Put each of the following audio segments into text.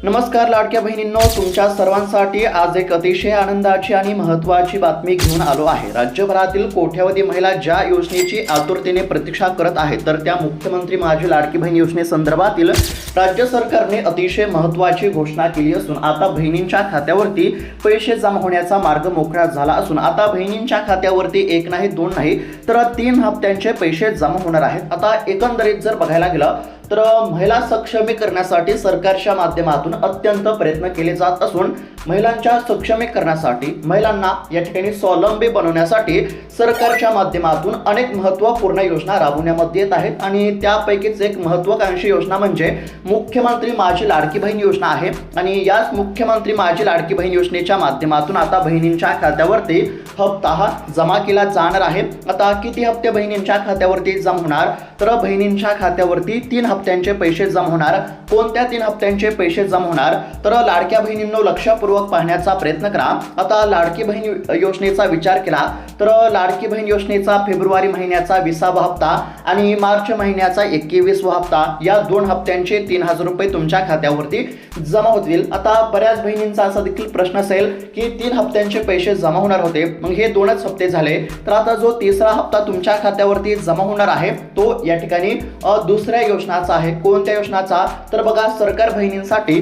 नमस्कार लाडक्या बहिणींनो, तुमच्या सर्वांसाठी आज एक अतिशय आनंदाची आणि महत्त्वाची बातमी घेऊन आलो आहे। राज्यभरातील कोट्यावधी महिला ज्या योजनेची आतुरतेने प्रतीक्षा करत आहेत तर त्या मुख्यमंत्री माझी लाडकी बहीण योजनेसंदर्भातील राज्य सरकारने अतिशय महत्त्वाची घोषणा केली असून आता बहिणींच्या खात्यावरती पैसे जमा होण्याचा मार्ग मोकळा झाला असून आता बहिणींच्या खात्यावरती एक नाही दोन नाही तर 3 हप्त्यांचे पैसे जमा होणार आहेत। आता एकंदरीत जर बघायला गेलं तर महिला सक्षमीकरणासाठी सरकारच्या माध्यमातून अत्यंत प्रयत्न केले जात असून महिलांच्या सक्षमीकरणासाठी महिलांना या ठिकाणी स्वावलंबी बनवण्यासाठी सरकारच्या माध्यमातून अनेक महत्त्वपूर्ण योजना राबवण्यामध्ये येत आहेत आणि त्यापैकीच एक महत्त्वाकांक्षी योजना म्हणजे मुख्यमंत्री माझी लाडकी बहीण योजना आहे। आणि याच मुख्यमंत्री माझी लाडकी बहीण योजनेच्या माध्यमातून आता बहिणींच्या खात्यावरती हप्ता जमा केला जाणार आहे। आता किती हप्ते बहिणींच्या खात्यावरती जमा होणार तर बहिणींच्या खात्यावरती 3 हप्त्यांचे पैसे जमा होणार। कोणत्या 3 हप्त्यांचे पैसे जमा होणार तर लाडक्या बहिणींनो लक्षपूर्वक पाहण्याचा प्रयत्न करा। आता लाडकी बहीण योजनेचा विचार केला तर लाडकी बहीण योजनेचा फेब्रुवारी महिन्याचा 20वा हप्ता आणि मार्च महिन्याचा 21वा हप्ता या 2 हप्त्यांचे 3000 रुपये तुमच्या खात्यावरती जमा होतील। आता बऱ्याच बहिणींचा असा देखील प्रश्न असेल की 3 हप्त्यांचे पैसे जमा होणार होते, मग हे 2च हप्ते झाले तर आता जो 3रा हप्ता तुमच्या खात्यावरती जमा होणार आहे तो या ठिकाणी दुसऱ्या योजनाचा आहे। कोणत्या योजनाचा तर बघा, सरकार बहिणींसाठी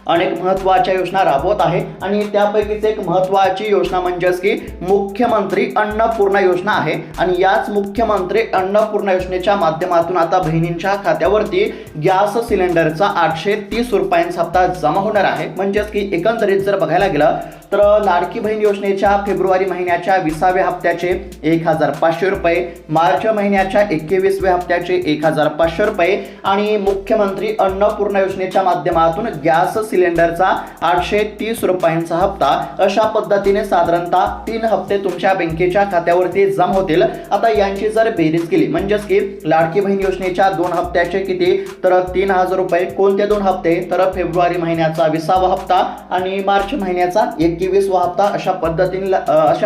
अनेक महत्त्वाच्या योजना राबवत आहे आणि त्यापैकीच एक महत्त्वाची योजना म्हणजेच की मुख्यमंत्री अन्नपूर्णा योजना आहे। आणि याच मुख्यमंत्री अन्नपूर्णा योजनेच्या माध्यमातून आता बहिणींच्या खात्यावरती गॅस सिलेंडरचा 830 रुपयांचा हप्ता जमा होणार आहे। म्हणजेच की एकंदरीत जर बघायला गेलं तर लाडकी बहीण योजनेच्या फेब्रुवारी महिन्याच्या 20व्या हप्त्याचे 1500 रुपये, मार्च महिन्याच्या 21व्या हप्त्याचे 1500 रुपये आणि मुख्यमंत्री अन्नपूर्णा योजनेच्या माध्यमातून गॅस सिलेंडरचा 830 रुपयांचा हप्ता, अशा पद्धतीने साधारणतः 3 हप्ते तुमच्या बँकेच्या खात्यावरती जमा होतील। आता यांची जर बेरीज केली म्हणजेच की लाडकी बहीण योजनेच्या 2 हप्त्याचे किती तर 3000 रुपये। कोणते 2 हप्ते तर फेब्रुवारी महिन्याचा 20वा हप्ता आणि मार्च महिन्याचा 21वा हप्ता। अशा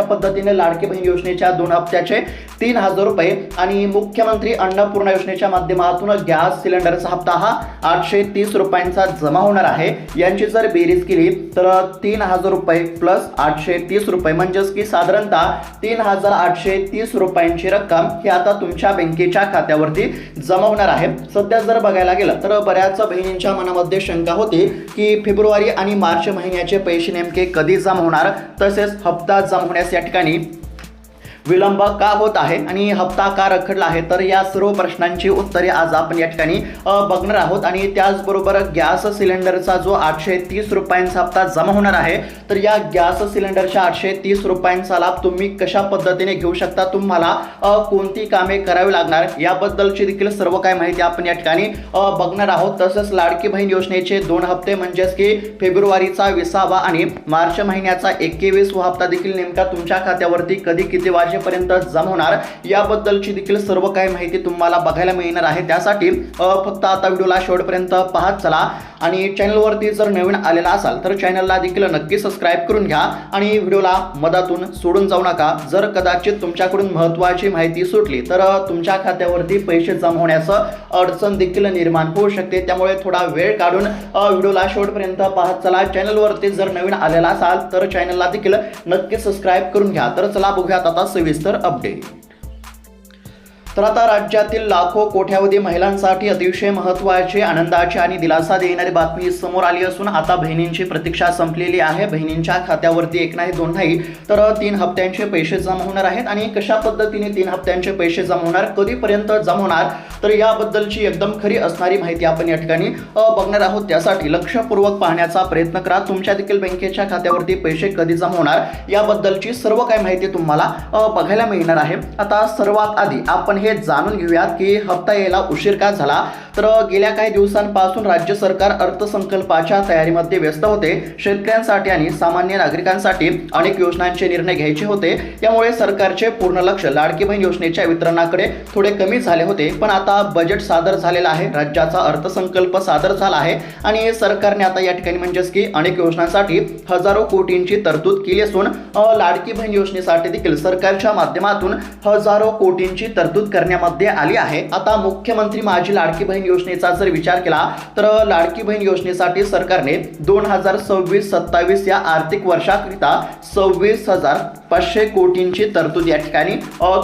पद्धतीने लाडकी बहीण योजनेच्या 2 हप्त्याचे 3000 रुपये आणि मुख्यमंत्री अन्नपूर्णा योजनेच्या माध्यमातून गॅस सिलेंडरचा हप्ता हा 830 रुपयांचा जमा होणार आहे। यांची जर बेरीज केली तर 3000 रुपये प्लस 830 रुपये म्हणजेच की साधारणतः 3830 रुपयांची रक्कम ही आता तुमच्या बँकेच्या खात्यावरती जमा होणार आहे। सध्या जर बघायला गेलं तर बऱ्याच बहिणींच्या मनामध्ये शंका होती की फेब्रुवारी आणि मार्च महिन्याचे पैसे नेमके कधी जमा होणार, तसेच हप्ता जमा होण्यास या ठिकाणी विलंब का होत आहे आणि हप्ता का रखडला आहे, तर या सर्व प्रश्नांची उत्तरे आज आपण या ठिकाणी बघणार आहोत। आणि त्याचबरोबर गॅस सिलेंडरचा जो 830 रुपयांचा हप्ता जमा होणार आहे तर या गॅस सिलेंडरच्या 830 रुपयांचा लाभ तुम्ही कशा पद्धतीने घेऊ शकता, तुम्हाला कोणती कामे करावी लागणार याबद्दलची देखील सर्व काही माहिती आपण या ठिकाणी बघणार आहोत। तसंच लाडकी बहीण योजनेचे 2 हप्ते म्हणजेच की फेब्रुवारीचा 20वा आणि मार्च महिन्याचा 21वा हप्ता देखील नेमका तुमच्या खात्यावरती कधी किती पर्यंत जमा होणार याबद्दलची देखील सर्व काही माहिती तुम्हाला बघायला मिळणार आहे। त्यासाठी फक्त आता व्हिडिओला शेवटपर्यंत पाहत चला आणि चॅनलवरती जर नवीन आलेला असाल तर चॅनलला देखील नक्की सबस्क्राईब करून घ्या आणि व्हिडिओला मधातून सोडून जाऊ नका। जर कदाचित तुमच्याकडून महत्त्वाची माहिती सुटली तर तुमच्या खात्यावरती पैसे जमा होण्याचं अडचण देखील निर्माण होऊ शकते, त्यामुळे थोडा वेळ काढून व्हिडिओला शेवटपर्यंत पाहत चला। चॅनलवरती जर नवीन आलेला असाल तर चॅनलला देखील नक्की सबस्क्राईब करून घ्या। तर चला बघूयात आता सविस्तर अपडेट। तर आता राज्यातील लाखो कोट्यावधी महिलांसाठी अतिशय महत्त्वाची, आनंदाची आणि दिलासा देणारी बातमी समोर आली असून आता बहिणींची प्रतीक्षा संपलेली आहे। बहिणींच्या खात्यावरती एक नाही दोन नाही तर 3 हप्त्यांचे पैसे जमा होणार आहेत। आणि कशा पद्धतीने 3 हप्त्यांचे पैसे जमा होणार, कधीपर्यंत जमा होणार तर याबद्दलची एकदम खरी असणारी माहिती आपण या ठिकाणी बघणार आहोत। त्यासाठी लक्षपूर्वक पाहण्याचा प्रयत्न करा। तुमच्या देखील बँकेच्या खात्यावरती पैसे कधी जमा होणार याबद्दलची सर्व काही माहिती तुम्हाला बघायला मिळणार आहे। आता सर्वात आधी आपण हे जाणून घेऊयात की हप्ता यायला उशीर का झाला। तर गेल्या काही दिवसांपासून राज्य सरकार अर्थसंकल्पाच्या तयारीमध्ये व्यस्त होते। शेतकऱ्यांसाठी आणि सामान्य नागरिकांसाठी अनेक योजनांचे निर्णय घ्यायचे होते, त्यामुळे सरकारचे पूर्ण लक्ष लाडकी बहीण योजनेच्या वितरणाकडे थोडे कमी झाले होते। पण आता बजेट सादर झालेला आहे, राज्याचा अर्थसंकल्प सादर झाला आहे आणि सरकारने आता या ठिकाणी म्हणजेच की अनेक योजनांसाठी हजारो कोटींची तरतूद केली असून लाडकी बहीण योजनेसाठी देखील सरकारच्या माध्यमातून हजारो कोटींची तरतूद तरतूद करण्यामध्ये आली आहे। आता मुख्यमंत्री माझी लाडकी बहीण योजनेचा जर विचार केला तर लाडकी बहीण योजनेसाठी सरकारने 2026-27 या आर्थिक वर्षाकरिता 26,500 कोटींची तरतूद या ठिकाणी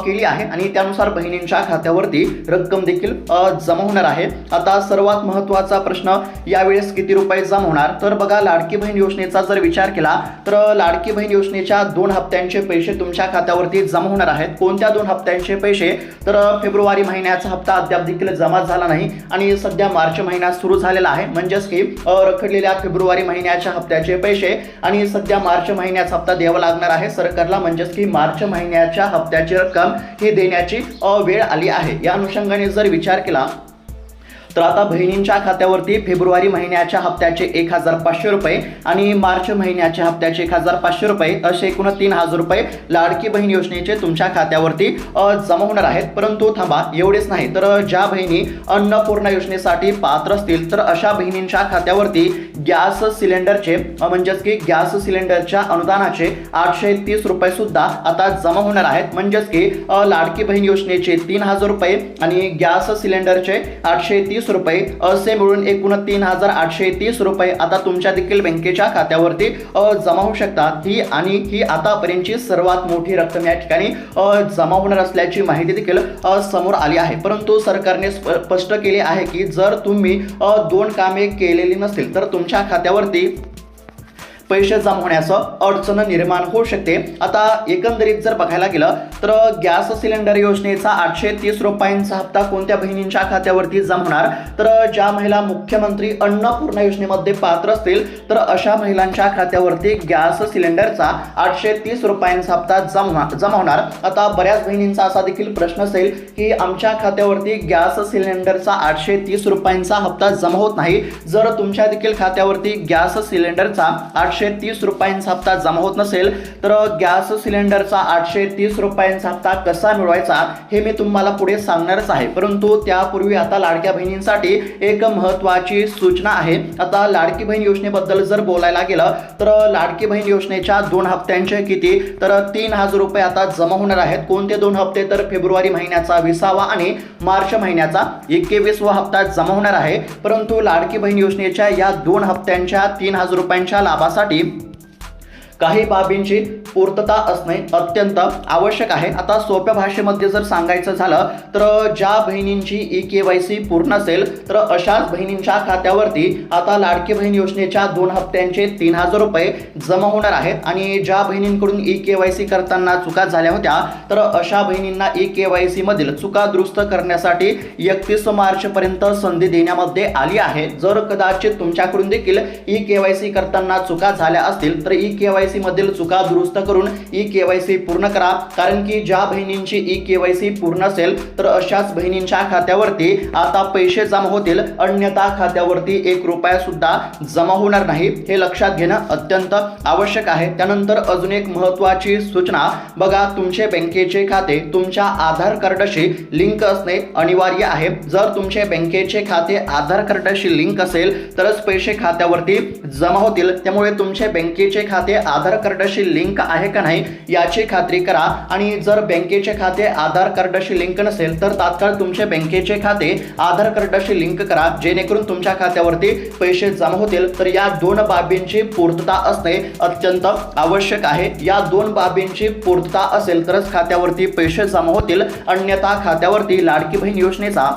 केली आहे आणि त्यानुसार बहिणींच्या खात्यावरती रक्कम देखील जमा होणार आहे। आता सर्वात महत्त्वाचा प्रश्न यावेळेस किती रुपये जमा होणार, तर बघा लाडकी बहीण योजनेचा जर विचार केला तर लाडकी बहीण योजनेच्या 2 हप्त्यांचे पैसे तुमच्या खात्यावरती जमा होणार आहेत। कोणत्या 2 हप्त्यांचे पैसे, तर फेब्रुवारी महिन्याचा हप्ता अद्याप देखील जमा झाला नाही आणि सध्या मार्च महिना सुरू झालेला आहे, म्हणजेच की रखडलेल्या फेब्रुवारी महिन्याच्या हप्त्याचे पैसे आणि सध्या मार्च महिन्याचा हप्ता द्यावा लागणार आहे सरकारला, म्हणजेच की मार्च महिन्याच्या हप्त्याची रक्कम ही देण्याची वेळ आली आहे। या अनुषंगाने जर विचार केला तर आता बहिणींच्या खात्यावरती फेब्रुवारी महिन्याच्या हप्त्याचे 1,500 रुपये आणि मार्च महिन्याच्या हप्त्याचे 1,500 रुपये असे एकूण 3,000 रुपये लाडकी बहीण योजनेचे तुमच्या खात्यावरती जमा होणार आहेत। परंतु थांबा, एवढेच नाही तर ज्या बहिणी अन्नपूर्णा योजनेसाठी पात्र असतील तर अशा बहिणींच्या खात्यावरती गॅस सिलेंडरचे म्हणजेच की गॅस सिलेंडरच्या अनुदानाचे 830 रुपये सुद्धा आता जमा होणार आहेत, म्हणजेच की लाडकी बहीण योजनेचे 3,000 रुपये आणि गॅस सिलेंडरचे 830 रुपये असे मिळून एकूण 3,830 रुपये आता तुमच्या देखील बँकेच्या खात्यावरती जमा होऊ शकतात। ही आतापर्यंतची सर्वात मोठी रक्कम या ठिकाणी जमा होणार असल्याची माहिती देखील समोर आली आहे। परंतु सरकारने स्पष्ट केले आहे की जर तुम्ही 2 कामे केलेली नसतील तर तुमच्या खात्यावरती पैसे जमा होण्याचं अडचण निर्माण होऊ शकते। आता एकंदरीत जर बघायला गेलं तर गॅस सिलेंडर योजनेचा 830 रुपयांचा हप्ता कोणत्या बहिणींच्या खात्यावरती जमा होणार, तर ज्या महिला मुख्यमंत्री अन्नपूर्णा योजनेमध्ये पात्र असतील तर अशा महिलांच्या खात्यावरती गॅस सिलेंडरचा 830 रुपयांचा हप्ता जमा होणार। आता बऱ्याच बहिणींचा असा देखील प्रश्न असेल की आमच्या खात्यावरती गॅस सिलेंडरचा 830 रुपयांचा हप्ता जमा होत नाही। जर तुमच्या देखील खात्यावरती गॅस सिलेंडरचा 830 रुपयांचा हप्ता जमा होत नसेल तर गॅस सिलेंडरचा 830 रुपयांचा हप्ता कसा मिळवायचा हे मी तुम्हाला पुढे सांगणारच आहे। परंतु त्यापूर्वी आता लाडक्या बहिणींसाठी एक महत्त्वाची सूचना आहे। आता लाडकी बहीण योजनेबद्दल जर बोलायला गेलं तर लाडकी बहीण योजनेच्या 2 हप्त्यांचे किती, तर 3,000 रुपये आता जमा होणार आहेत। कोणते 2 हप्ते, तर फेब्रुवारी महिन्याचा 20वा आणि मार्च महिन्याचा 21वा हप्ता जमा होणार आहे। परंतु लाडकी बहीण योजनेच्या या 2 हप्त्यांच्या 3,000 रुपयांच्या लाभासाठी काही बाबींची पूर्तता असणे अत्यंत आवश्यक आहे। आता सोप्या भाषेमध्ये जर सांगायचं झालं तर ज्या बहिणींची EKYC पूर्ण असेल तर अशाच बहिणींच्या खात्यावरती आता लाडकी बहीण योजनेच्या 2 हप्त्यांचे 3,000 रुपये जमा होणार आहेत आणि ज्या बहिणींकडून EKYC करताना चुका झाल्या होत्या तर अशा बहिणींना EKYC मधील चुका दुरुस्त करण्यासाठी 31 मार्च पर्यंत संधी देण्यामध्ये आली आहे। जर कदाचित तुमच्याकडून देखील EKYC करताना चुका झाल्या असतील तर EKYC मधील चुका दुरुस्त करून EKYC पूर्ण करा, कारण की ज्या बहिणींची EKYC पूर्ण असेल तर अशाच बहिणींच्या खात्यावरती आता पैसे जमा होतील, अन्यथा खात्यावरती 1 रुपया सुद्धा जमा होणार नाही। हे लक्षात घेणं अत्यंत आवश्यक आहे। त्यानंतर अजून एक महत्त्वाची सूचना बघा, तुमचे बँकेचे खाते तुमच्या आधार कार्डाशी लिंक असणे अनिवार्य आहे। जर तुमचे बँकेचे खाते आधार कार्डाशी लिंक असेल तरच पैसे खात्यावरती जमा होतील। त्यामुळे तुमचे बँकेचे खाते आधार कार्डाशी लिंक आहे का नाही याची खात्री करा आणि जर बँकेचे खाते आधार कार्डाशी लिंक नसेल तर तात्काळ तुमचे बँकेचे खाते आधार कार्डाशी लिंक करा, जेणेकरून तुमच्या खात्यावरती पैसे जमा होतील। तर या 2 बाबींची पूर्तता असणे अत्यंत आवश्यक आहे। या 2 बाबींची पूर्तता असेल तरच खात्यावरती पैसे जमा होतील, अन्यथा खात्यावरती लाडकी बहीण योजनेचा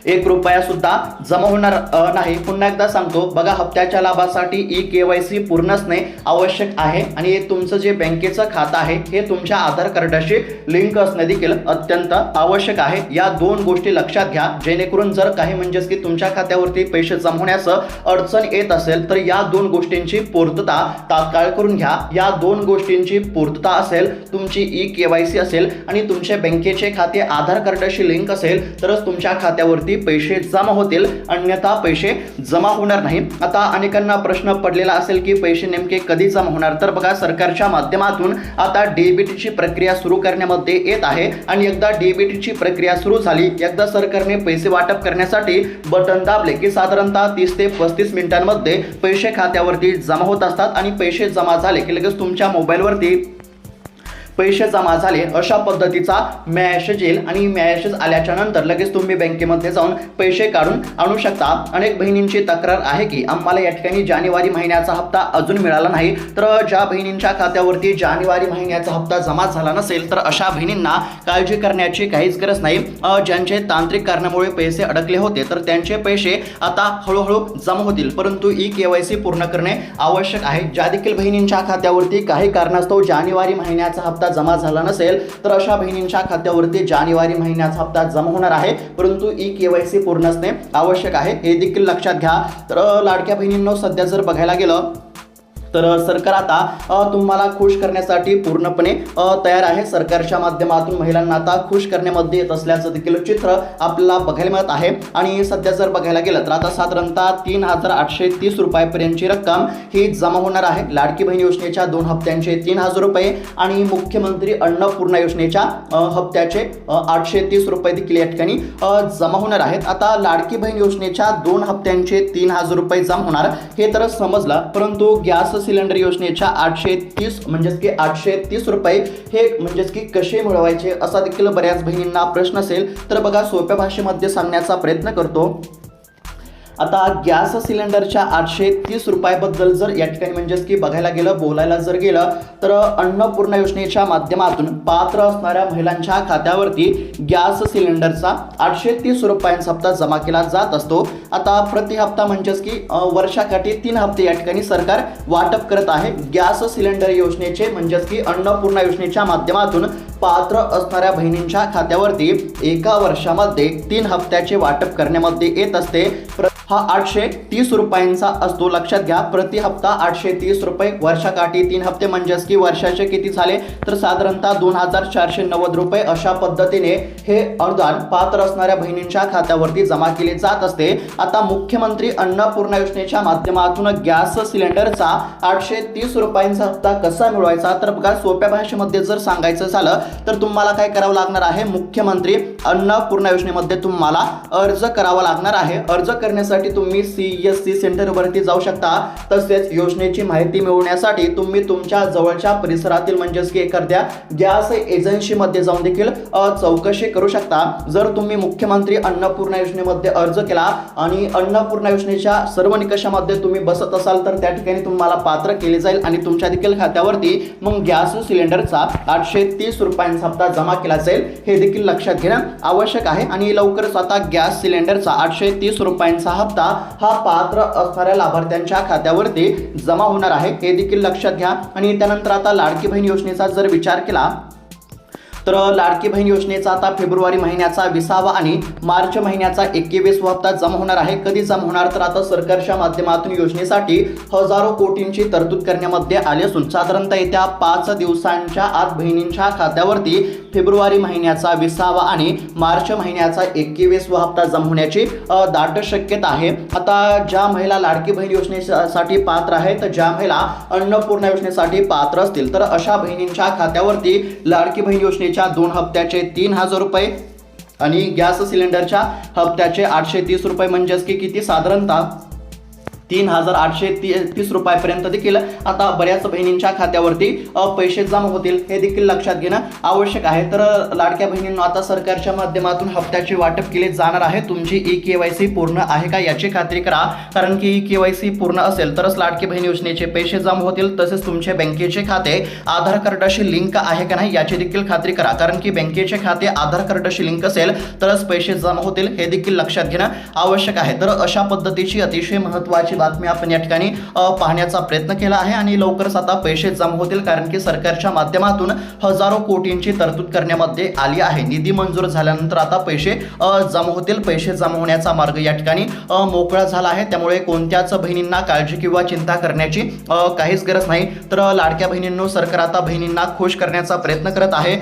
1 रुपया सुद्धा जमा होणार नाही। पुन्हा एकदा सांगतो बघा, हप्त्याच्या लाभासाठी EKYC पूर्ण असणे आवश्यक आहे आणि तुमचं जे बँकेचं खातं आहे हे तुमच्या आधार कार्डाशी लिंक असणे देखील अत्यंत आवश्यक आहे। या 2 गोष्टी लक्षात घ्या, जेणेकरून जर काही म्हणजेच की तुमच्या खात्यावरती पैसे जमा होण्याचं अडचण येत असेल तर या 2 गोष्टींची पूर्तता तात्काळ करून घ्या। या 2 गोष्टींची पूर्तता असेल, तुमची EKYC असेल आणि तुमचे बँकेचे खाते आधार कार्डाशी लिंक असेल तरच तुमच्या खात्यावरती पैसे जमा होतील, अन्यथा पैसे जमा होणार नाही। आता अनेकांना प्रश्न पडलेला असेल की पैसे नेमके कधी जमा होणार, तर बघा सरकारच्या माध्यमातून आता DBTची प्रक्रिया सुरू करण्यामध्ये येत आहे आणि एकदा DBTची प्रक्रिया सुरू झाली, एकदा सरकारने पैसे वाटप करण्यासाठी बटन दाबले की साधारणतः 30 ते 35 मिनिटांमध्ये पैसे खात्यावरती जमा होत असतात आणि पैसे जमा झाले की लगेच तुमच्या मोबाईलवरती पैसे जमा झाले अशा पद्धतीचा मेसेज येईल आणि मेसेज आल्याच्या नंतर लगेच तुम्ही बँकेमध्ये जाऊन पैसे काढून आणू शकता। अनेक बहिणींची तक्रार आहे की आम्हाला या ठिकाणी जानेवारी महिन्याचा हप्ता अजून मिळाला नाही। तर ज्या बहिणींच्या खात्यावरती जानेवारी महिन्याचा हप्ता जमा झाला नसेल तर अशा बहिणींना काळजी करण्याची काहीच गरज नाही। ज्यांचे तांत्रिक कारणामुळे पैसे अडकले होते तर त्यांचे पैसे आता हळूहळू जमा होतील, परंतु ई-KYC पूर्ण करणे आवश्यक आहे। ज्या देखील बहिणींच्या खात्यावरती काही कारणास्तव जानेवारी महिन्याचा हप्ता जमा झाला नसेल तर अशा बहिणींच्या खात्यावरती जानेवारी महिन्याचा हप्ता जमा होणार आहे, परंतु ई-KYC पूर्ण असणे आवश्यक आहे, हे देखील लक्षात घ्या। तर लाडक्या बहिणींनो, सध्या जर बघायला गेलं तर सरकार आता तुम्हाला खुश करण्यासाठी पूर्णपणे तयार आहे। सरकारच्या माध्यमातून महिलांना आता खुश करण्यामध्ये येत असल्याचं देखील चित्र आपल्याला बघायला मिळत आहे। आणि सध्या जर बघायला गेलं तर आता साधारणतः 3,830 रुपयापर्यंतची रक्कम ही जमा होणार आहे। लाडकी बहीण योजनेच्या 2 हप्त्यांचे 3,000 रुपये आणि मुख्यमंत्री अन्नपूर्णा योजनेच्या हप्त्याचे 830 रुपये देखील या ठिकाणी जमा होणार आहेत। आता लाडकी बहीण योजनेच्या 2 हप्त्यांचे 3,000 रुपये जमा होणार हे तर समजलं, परंतु गॅस सिलेंडर योजनेच्या 830 रुपये हे म्हणजेच की कसे मिळवायचे असा देखील बऱ्याच बहिणींना प्रश्न असेल। तर बघा, सोप्या भाषेमध्ये सांगण्याचा प्रयत्न करतो। आता गॅस सिलेंडरच्या 830 रुपयाबद्दल जर या ठिकाणी म्हणजेच की बघायला गेलं, बोलायला जर गेलं तर अन्नपूर्णा योजनेच्या माध्यमातून पात्र असणाऱ्या महिलांच्या खात्यावरती गॅस सिलेंडरचा 830 रुपयांचा हप्ता जमा केला जात असतो। आता प्रति हप्ता म्हणजेच की वर्षाकाठी 3 हप्ते या ठिकाणी सरकार वाटप करत आहे। गॅस सिलेंडर योजनेचे म्हणजेच की अन्नपूर्णा योजनेच्या माध्यमातून पात्र असणाऱ्या बहिणींच्या खात्यावरती एका वर्षामध्ये 3 हप्त्याचे वाटप करण्यामध्ये येत असते। हा 830 रुपयांचा असतो, लक्षात घ्या। प्रति हप्ता 830 रुपये, वर्षाकाठी 3 हप्ते म्हणजेच की वर्षाचे किती झाले तर साधारणतः 2,490 रुपये अशा पद्धतीने हे अनुदान पात्र असणाऱ्या बहिणींच्या खात्यावरती जमा केले जात असते। आता मुख्यमंत्री अन्नपूर्णा योजनेच्या माध्यमातून गॅस सिलेंडरचा 830 रुपयांचा हप्ता कसा मिळवायचा तर बघा, सोप्या भाषेमध्ये जर सांगायचं झालं तर तुम्हाला काय करावं लागणार आहे, मुख्यमंत्री अन्नपूर्णा योजनेमध्ये तुम्हाला अर्ज करावा लागणार आहे। अर्ज करण्यासाठी तुम्ही CSC सेंटरवरती जाऊ शकता। तसेच योजनेची माहिती मिळवण्यासाठी तुम्ही तुमच्या जवळच्या परिसरातील म्हणजेच की एखाद्या गॅस एजन्सीमध्ये जाऊन देखील चौकशी करू शकता। जर तुम्ही मुख्यमंत्री अन्नपूर्णा योजनेमध्ये अर्ज केला आणि अन्नपूर्णा योजनेच्या सर्व निकषामध्ये तुम्ही बसत असाल तर त्या ठिकाणी तुम्हाला पात्र केले जाईल आणि तुमच्या देखील खात्यावरती मग गॅस सिलेंडरचा 830 रुपयांचा हप्ता जमा केला जाईल, हे देखील लक्षात घेणं आवश्यक आहे। आणि लवकरच आता गॅस सिलेंडरचा 830 रुपयांचा हप्ता हा पात्र असणाऱ्या लाभार्थ्यांच्या खात्यावरती जमा होणार आहे, हे देखील लक्षात घ्या। आणि त्यानंतर आता लाडकी बहीण योजनेचा जर विचार केला तर लाडकी बहीण योजनेचा आता फेब्रुवारी महिन्याचा 20वा आणि मार्च महिन्याचा 21वा हप्ता जमा होणार आहे। कधी जमा होणार तर आता सरकारच्या माध्यमातून योजनेसाठी हजारो कोटींची तरतूद करण्यामध्ये आली असून साधारणतः येत्या 5 दिवसांच्या आत बहिणींच्या खात्यावरती फेब्रुवारी महिन्याचा 20वा आणि मार्च महिन्याचा 21वा हप्ता जमा होण्याची दाट शक्यता आहे। आता ज्या महिला लाडकी बहीण योजनेसाठी पात्र आहेत, ज्या महिला अन्नपूर्णा योजनेसाठी पात्र असतील तर अशा बहिणींच्या खात्यावरती लाडकी बहीण योजनेच्या 2 हप्त्याचे 3,000 रुपये आणि गॅस सिलेंडरच्या हप्त्याचे 830 रुपये म्हणजेच की किती साधारणतः 3,830 रुपयापर्यंत देखील आता बऱ्याच बहिणींच्या खात्यावरती पैसे जमा होतील, हे देखील लक्षात घेणं आवश्यक आहे। तर लाडक्या बहिणींना आता सरकारच्या माध्यमातून हप्त्याचे वाटप केले जाणार आहे। तुमची ई-KYC पूर्ण आहे का याची खात्री करा, कारण की ई-KYC पूर्ण असेल तरच लाडकी बहीण योजनेचे पैसे जमा होतील। तसेच तुमचे बँकेचे खाते आधार कार्डाशी लिंक आहे का नाही याची देखील खात्री करा, कारण की बँकेचे खाते आधार कार्डाशी लिंक असेल तरच पैसे जमा होतील, हे देखील लक्षात घेणं आवश्यक आहे। तर अशा पद्धतीची अतिशय महत्त्वाची बातमी आपण या ठिकाणी पाहण्याचा प्रयत्न केला आहे आणि लवकरच आता पैसे जमा होतील, कारण की सरकारच्या माध्यमातून हजारो कोटींची तरतूद करण्यामध्ये आली आहे। निधी मंजूर झाल्यानंतर आता पैसे जमा होतील। पैसे जमा होण्याचा मार्ग या ठिकाणी मोकळा झाला आहे, त्यामुळे कोणत्याच बहिणींना काळजी किंवा चिंता करण्याची काहीच गरज नाही। तर लाडक्या बहिणींनो, सरकार आता बहिणींना खुश करण्याचा प्रयत्न करत आहे।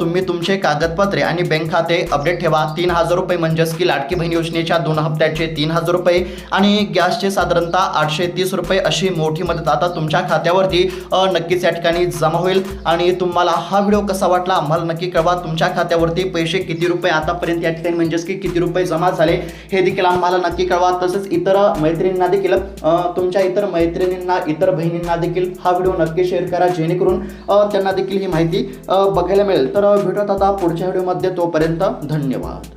तुम्ही तुमचे कागदपत्रे आणि बँक खाते अपडेट ठेवा। 3,000 रुपये म्हणजेच की लाडकी बहीण योजनेच्या 2 हप्त्याचे 3,000 रुपये आणि गॅसचे साधारण साधारणतः 830 रुपये अशी मोठी मदत आता तुमच्या खात्यावरती नक्कीच या ठिकाणी जमा होईल. आणि तुम्हाला हा व्हिडिओ कसा वाटला आम्हाला नक्की कळवा. तुमच्या खात्यावरती पैसे किती रुपये आतापर्यंत या ठिकाणी म्हणजेच की किती रुपये जमा झाले हे देखील आम्हाला नक्की कळवा. तसेच इतर मैत्रिणींना देखील तुमच्या इतर मैत्रिणींना इतर बहिणींना देखील हा व्हिडिओ नक्की शेअर करा जेणेकरून त्यांना देखील ही माहिती बघायला मिळेल. तर भेटूयात आता पुढच्या व्हिडिओमध्ये. तोपर्यंत धन्यवाद.